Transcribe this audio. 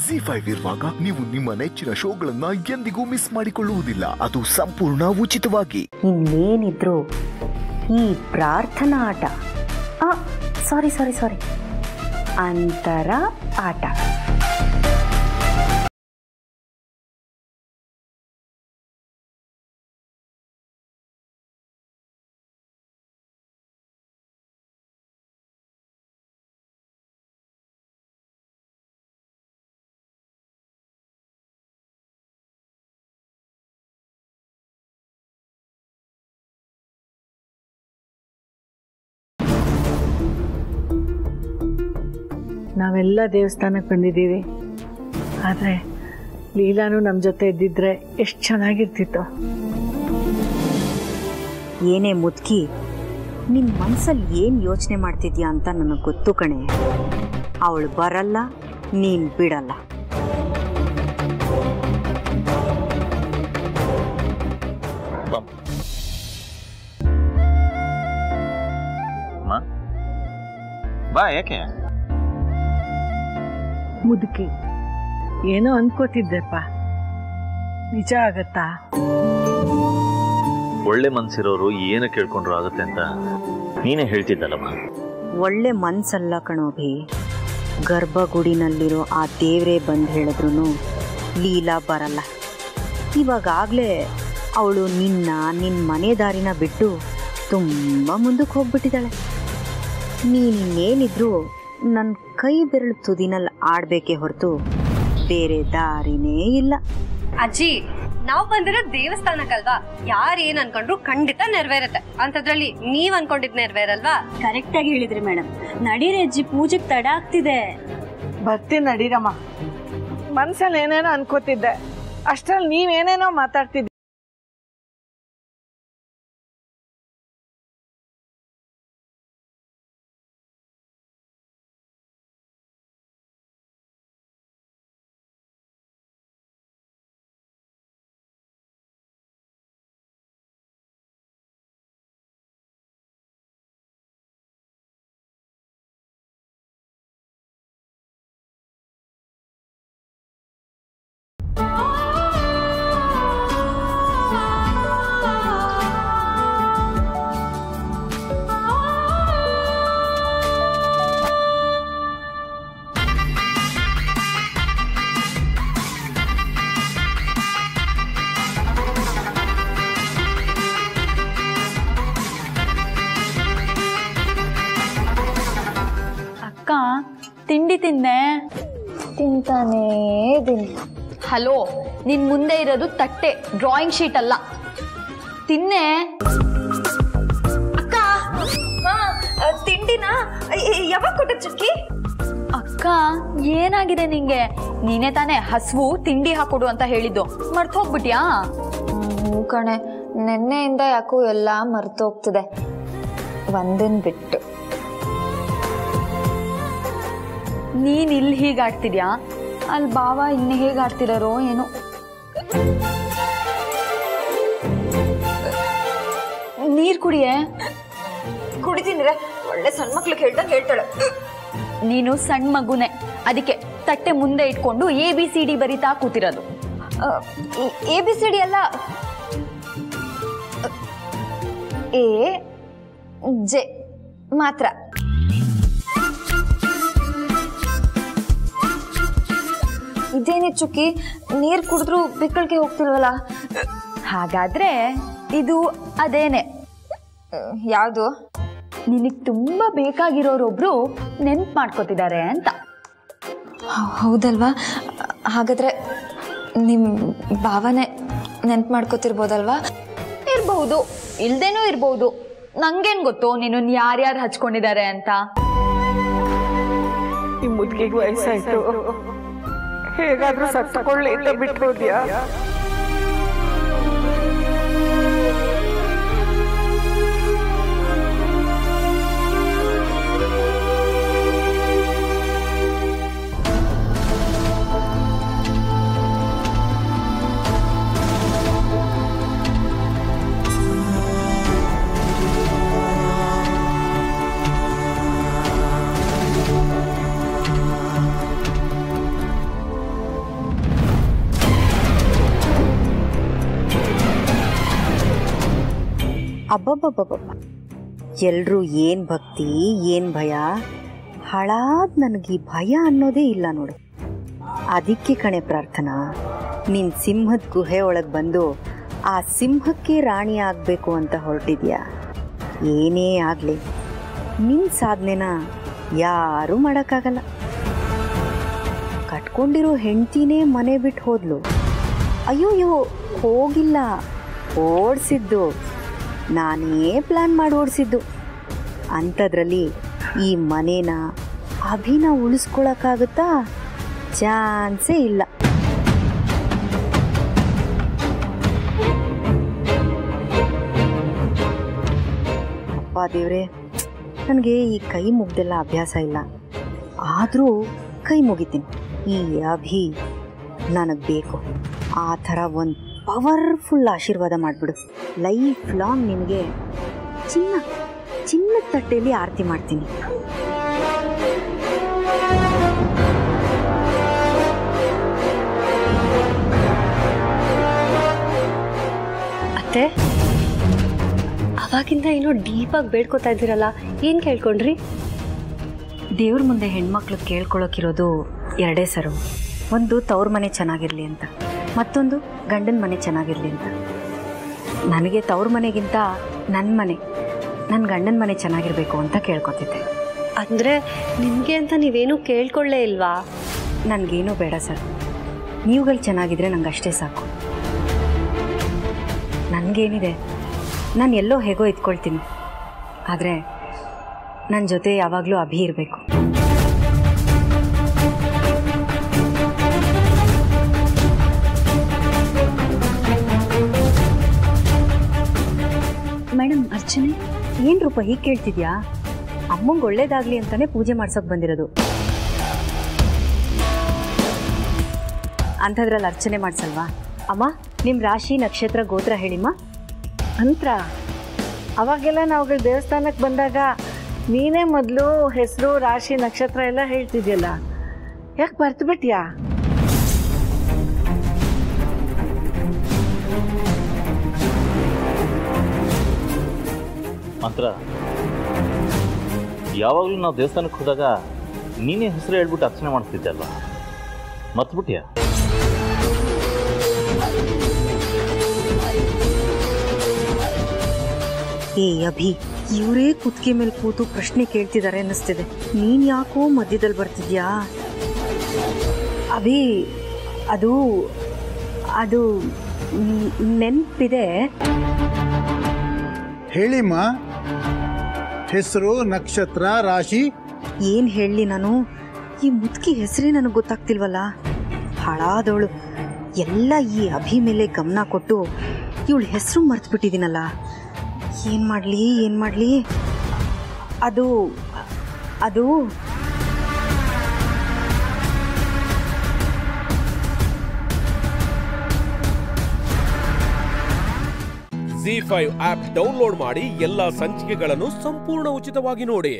ZEE5 ಇರುವಾಗ ನೀವು ನಿಮ್ಮ ನೆಚ್ಚಿನ ಶೋಗಳನ್ನ ಎಂದಿಗೂ ಮಿಸ್ ಮಾಡಿಕೊಳ್ಳುವುದಿಲ್ಲ. ಅದು ಸಂಪೂರ್ಣ ಉಚಿತವಾಗಿ. ಇನ್ನೇನಿದ್ರು ಈ ಪ್ರಾರ್ಥನಾ ಆಟ, ಸಾರಿ ಅಂತರ ಆಟ. ನಾವೆಲ್ಲ ದೇವಸ್ಥಾನಕ್ಕೆ ಬಂದಿದ್ದೀವಿ, ಆದರೆ ಲೀಲಾನು ನಮ್ಮ ಜೊತೆ ಇದ್ದಿದ್ರೆ ಎಷ್ಟು ಚೆನ್ನಾಗಿರ್ತಿತ್ತು. ಏನೇ ಮುದ್ಕಿ, ನಿನ್ನ ಮನಸ್ಸಲ್ಲಿ ಏನು ಯೋಚನೆ ಮಾಡ್ತಿದ್ಯಾ ಅಂತ ನನಗೆ ಗೊತ್ತು ಕಣೆ. ಅವಳು ಬರಲ್ಲ, ನೀನು ಬಿಡಲ್ಲ. ಬಾ. ಯಾಕೆ ಮುದುಕಿ, ಏನೋ ಅನ್ಕೋತಿದ್ದೆಪ್ಪ, ನಿಜ ಆಗತ್ತಾ? ಒಳ್ಳೆ ಮನ್ಸಿರೋರು ಏನು ಕೇಳ್ಕೊಂಡ್ರು ಆಗುತ್ತೆ ಅಂತ ನೀನೇ ಹೇಳ್ತಿದ್ದಲ್ಲಮ್ಮ. ಒಳ್ಳೆ ಮನ್ಸಲ್ಲ ಕಣೋಭಿ, ಗರ್ಭಗುಡಿನಲ್ಲಿರೋ ಆ ದೇವರೇ ಬಂದು ಹೇಳಿದ್ರು ಲೀಲಾ ಬರಲ್ಲ. ಇವಾಗಲೇ ಅವಳು ನಿನ್ನ ಮನೆ ದಾರಿನ ಬಿಟ್ಟು ತುಂಬ ಮುಂದಕ್ಕೆ ಹೋಗ್ಬಿಟ್ಟಿದ್ದಾಳೆ. ನೀನೇನಿದ್ರು ನನ್ನ ಕೈ ಬೆರಳು ತುದಿನಲ್ಲಿ ಆಡಬೇಕೇ ಹೊರತು ಬೇರೆ ದಾರಿನೇ ಇಲ್ಲ. ಅಜ್ಜಿ, ನಾವು ಬಂದಿರೋ ದೇವಸ್ಥಾನಕ್ಕಲ್ವಾ, ಯಾರೇನ್ ಅನ್ಕೊಂಡ್ರು ಖಂಡಿತ ನೆರವೇರುತ್ತೆ. ಅಂತದ್ರಲ್ಲಿ ನೀವ್ ಅನ್ಕೊಂಡಿದ್ ನೆರವೇರಲ್ವಾ? ಕರೆಕ್ಟ್ ಆಗಿ ಹೇಳಿದ್ರಿ ಮೇಡಮ್. ನಡೀರಿ ಅಜ್ಜಿ, ಪೂಜೆಗೆ ತಡ ಆಗ್ತಿದೆ. ಬರ್ತೀನಿ ನಡೀರಮ್ಮ. ಮನ್ಸಲ್ಲಿ ಏನೇನೋ ಅನ್ಕೋತಿದ್ದೆ, ಅಷ್ಟ್ರಲ್ಲಿ ನೀವೇನೇನೋ ಮಾತಾಡ್ತಿದ್ದೆ. ತಿಂಡಿ ತಿಂದೆ? ತಿಂತಾನೇ ಇದೀನಿ. ಹಲೋ, ನಿನ್ ಮುಂದೆ ಇರೋದು ತಟ್ಟೆ, ಡ್ರಾಯಿಂಗ್ ಶೀಟ್ ಅಲ್ಲ. ತಿನ್ನೆ. ಅಕ್ಕ, ತಿಂಡಿನ ಯಾವಾಗ ಕೊಟ್ಟ ಚುಕ್ಕಿ? ಅಕ್ಕ, ಏನಾಗಿದೆ ನಿಂಗೆ? ನೀನೇ ತಾನೇ ಹಸ್ವು ತಿಂಡಿ ಹಾಕೊಡು ಅಂತ ಹೇಳಿದ್ದು, ಮರ್ತು ಹೋಗ್ಬಿಟ್ಯಾ? ಹ್ಞೂ ಕಣೆ, ನೆನ್ನೆಯಿಂದ ಯಾಕೋ ಎಲ್ಲ ಮರ್ತು ಹೋಗ್ತಿದೆ, ಒಂದನ್ ಬಿಟ್ಟು. ನೀನ್ ಇಲ್ಲಿ ಹೀಗೆ ಆಡ್ತಿದ್ಯಾ, ಅಲ್ಲಿ ಬಾವ ಇನ್ನು ಹೇಗೆ ಆಡ್ತಿದಾರೋ ಏನೋ. ನೀರ್ ಕುಡಿಯೇ. ಕುಡಿತೀನಿರ, ಒಳ್ಳೆ ಸಣ್ಣ ಮಕ್ಳಿಗೆ ಹೇಳ್ದಂಗೆ ಹೇಳ್ತಾಳೆ. ನೀನು ಸಣ್ಣ ಮಗುನೆ, ಅದಕ್ಕೆ ತಟ್ಟೆ ಮುಂದೆ ಇಟ್ಕೊಂಡು ABCD ಬರಿತಾ ಕೂತಿರೋದು. ABCD ಅಲ್ಲ, AJ ಮಾತ್ರ. ಇದೇನೇ ಚುಕ್ಕಿ, ನೀರ್ ಕುಡಿದ್ರು ಬಿಕ್ಕಳಿಗೆ ಹೋಗ್ತಿಲ್ವಲ್ಲ? ಹಾಗಾದ್ರೆ ಇದು ಅದೇನೆ. ಯಾವುದು? ನಿನಗ್ ತುಂಬಾ ಬೇಕಾಗಿರೋರೊಬ್ರು ನೆನ್ಪು ಮಾಡ್ಕೋತಿದ್ದಾರೆ ಅಂತ. ಹೌದಲ್ವಾ? ಹಾಗಾದ್ರೆ ನಿಮ್ ಭಾವನೆ ನೆನ್ಪು ಮಾಡ್ಕೋತಿರ್ಬೋದಲ್ವಾ? ಇರ್ಬಹುದು, ಇಲ್ದೇನೂ ಇರ್ಬಹುದು. ನಂಗೇನ್ ಗೊತ್ತು ನೀನು ಯಾರ್ಯಾರು ಹಚ್ಕೊಂಡಿದ್ದಾರೆ ಅಂತ. ಈ ಮುದ್ಕಿಗೆ ವಯಸ್ಸಾಯ್ತು, ಹೇಗಾದ್ರೂ ಸತ್ತಕೊಳ್ಳಿ ಅಂತ ಬಿಟ್ಟು ಹೋದ್ಯಾ? ಅಬ್ಬಬ್ಬಬ್ಬಬ್ಬ, ಎಲ್ರೂ ಏನ್ ಭಕ್ತಿ ಏನ್ ಭಯ, ಹಾಳಾದ್ ನನಗೆ ಭಯ ಅನ್ನೋದೇ ಇಲ್ಲ ನೋಡು. ಅದಕ್ಕೆ ಕಣೆ ಪ್ರಾರ್ಥನಾ, ನಿನ್ ಸಿಂಹದ ಗುಹೆ ಒಳಗೆ ಬಂದು ಆ ಸಿಂಹಕ್ಕೆ ರಾಣಿ ಆಗಬೇಕು ಅಂತ ಹೊರಟಿದ್ಯಾ. ಏನೇ ಆಗಲಿ ನಿನ್ನ ಸಾಧನೆನ ಯಾರೂ ಮಾಡೋಕ್ಕಾಗಲ್ಲ. ಕಟ್ಕೊಂಡಿರೋ ಹೆಂಡ್ತಿನೇ ಮನೆ ಬಿಟ್ಟು ಹೋದ್ಲು. ಅಯ್ಯೋಯ್ಯೋ, ಹೋಗಿಲ್ಲ, ಓಡಿಸಿದ್ದು ನಾನೇ ಪ್ಲ್ಯಾನ್ ಮಾಡಿ ಓಡಿಸಿದ್ದು. ಅಂಥದ್ರಲ್ಲಿ ಈ ಮನೇನ ಅಭಿನ ಉಳಿಸ್ಕೊಳಕ್ಕಾಗುತ್ತಾ? ಚಾನ್ಸೇ ಇಲ್ಲ. ಅಪ್ಪ ದೇವ್ರೆ, ನನಗೆ ಈ ಕೈ ಮುಗ್ದೆಲ್ಲ ಅಭ್ಯಾಸ ಇಲ್ಲ, ಆದರೂ ಕೈ ಮುಗಿತೀನಿ. ಈ ಅಭಿ ನನಗೆ ಬೇಕು. ಆ ಥರ ಒಂದು ಪವರ್ಫುಲ್ ಆಶೀರ್ವಾದ ಮಾಡಿಬಿಡು. ಲೈಫ್ ಲಾಂಗ್ ನಿನಗೆ ಚಿನ್ನದ ತಟ್ಟೆಯಲ್ಲಿ ಆರತಿ ಮಾಡ್ತೀನಿ. ಅತ್ತೆ, ಅವಾಗಿಂದ ಏನೋ ಡೀಪಾಗಿ ಬೇಡ್ಕೋತಾ ಇದ್ದೀರಲ್ಲ, ಏನು ಕೇಳ್ಕೊಂಡ್ರಿ? ದೇವ್ರ ಮುಂದೆ ಹೆಣ್ಮಕ್ಳು ಕೇಳ್ಕೊಳಕ್ಕಿರೋದು ಎರಡೇ ಸರು. ಒಂದು ತವ್ರ ಮನೆ ಚೆನ್ನಾಗಿರಲಿ ಅಂತ, ಮತ್ತೊಂದು ಗಂಡನ ಮನೆ ಚೆನ್ನಾಗಿರಲಿ ಅಂತ. ನನಗೆ ತವ್ರ ಮನೆಗಿಂತ ನನ್ನ ಗಂಡನ ಮನೆ ಚೆನ್ನಾಗಿರಬೇಕು ಅಂತ ಕೇಳ್ಕೊತಿದ್ದೆ. ಅಂದರೆ ನಿಮಗೆ ಅಂತ ನೀವೇನೂ ಕೇಳ್ಕೊಳ್ಳೇ ಇಲ್ವಾ? ನನಗೇನೂ ಬೇಡ ಸರ್, ನೀವುಗಳು ಚೆನ್ನಾಗಿದ್ರೆ ನಂಗೆ ಅಷ್ಟೇ ಸಾಕು. ನನಗೇನಿದೆ, ನಾನು ಎಲ್ಲೋ ಹೇಗೋ ಇದ್ಕೊಳ್ತೀನಿ, ಆದರೆ ನನ್ನ ಜೊತೆ ಯಾವಾಗಲೂ ಅಭಿ ಇರಬೇಕು. ಮೇಡಮ್, ಅರ್ಚನೆ. ಏನು ರೂಪ ಹೀಗೆ ಕೇಳ್ತಿದ್ಯಾ? ಅಮ್ಮಂಗೆ ಒಳ್ಳೇದಾಗಲಿ ಅಂತಾನೆ ಪೂಜೆ ಮಾಡ್ಸೋಕೆ ಬಂದಿರೋದು. ಅಂಥದ್ರಲ್ಲಿ ಅರ್ಚನೆ ಮಾಡಿಸಲ್ವಾ? ಅಮ್ಮ, ನಿಮ್ಮ ರಾಶಿ ನಕ್ಷತ್ರ ಗೋತ್ರ ಹೇಳಿಮ್ಮ. ಅಂತ್ರ ಅವಾಗೆಲ್ಲ ನಾವುಗಳು ದೇವಸ್ಥಾನಕ್ಕೆ ಬಂದಾಗ ನೀನೇ ಮೊದಲು ಹೆಸರು ರಾಶಿ ನಕ್ಷತ್ರ ಎಲ್ಲ ಹೇಳ್ತಿದ್ಯಲ್ಲ, ಯಾಕೆ ಮರ್ತು ಬಿಟ್ಯಾ? ಮಾತ್ರ ಯಾವಾಗಲೂ ನಾವು ದೇವಸ್ಥಾನಕ್ಕೆ ಹೋದಾಗ ನೀನೇ ಹೆಸರು ಹೇಳ್ಬಿಟ್ಟು ಅರ್ಚನೆ ಮಾಡ್ತಿದ್ದೆ ಅಲ್ವಾ, ಮರ್ತ್ಬಿಟ್ಯಾ? ಏ ಅಭಿ, ಇವರೇ ಕುತ್ತಿಗೆ ಮೇಲೆ ಕೂತು ಪ್ರಶ್ನೆ ಕೇಳ್ತಿದ್ದಾರೆ ಅನ್ನಿಸ್ತಿದೆ. ನೀನ್ ಯಾಕೋ ಮಧ್ಯದಲ್ಲಿ ಬರ್ತಿದ್ಯಾ? ಅಭಿ, ಅದು ನೆನಪಿದೆ. ಹೇಳಿಮ್ಮ, ಹೆಸರು ನಕ್ಷತ್ರ ರಾಶಿ ಏನ್ ಹೇಳಲಿ ನಾನು? ಈ ಮುದುಕಿ ಹೆಸರೇ ನನಗೆ ಗೊತ್ತಾಗ್ತಿಲ್ವಲ್ಲ. ಹಾಳಾದವಳು. ಎಲ್ಲ ಈ ಅಭಿ ಮೇಲೆ ಗಮನ ಕೊಟ್ಟು ಇವಳ ಹೆಸರು ಮರ್ತು ಬಿಟ್ಟಿದ್ದೀನಲ್ಲ. ಏನ್ ಮಾಡ್ಲಿ? ಅದು ZEE5 ಆಪ್ ಡೌನ್ಲೋಡ್ ಮಾಡಿ ಎಲ್ಲಾ ಸಂಚಿಕೆಗಳನ್ನು ಸಂಪೂರ್ಣ ಉಚಿತವಾಗಿ ನೋಡಿ.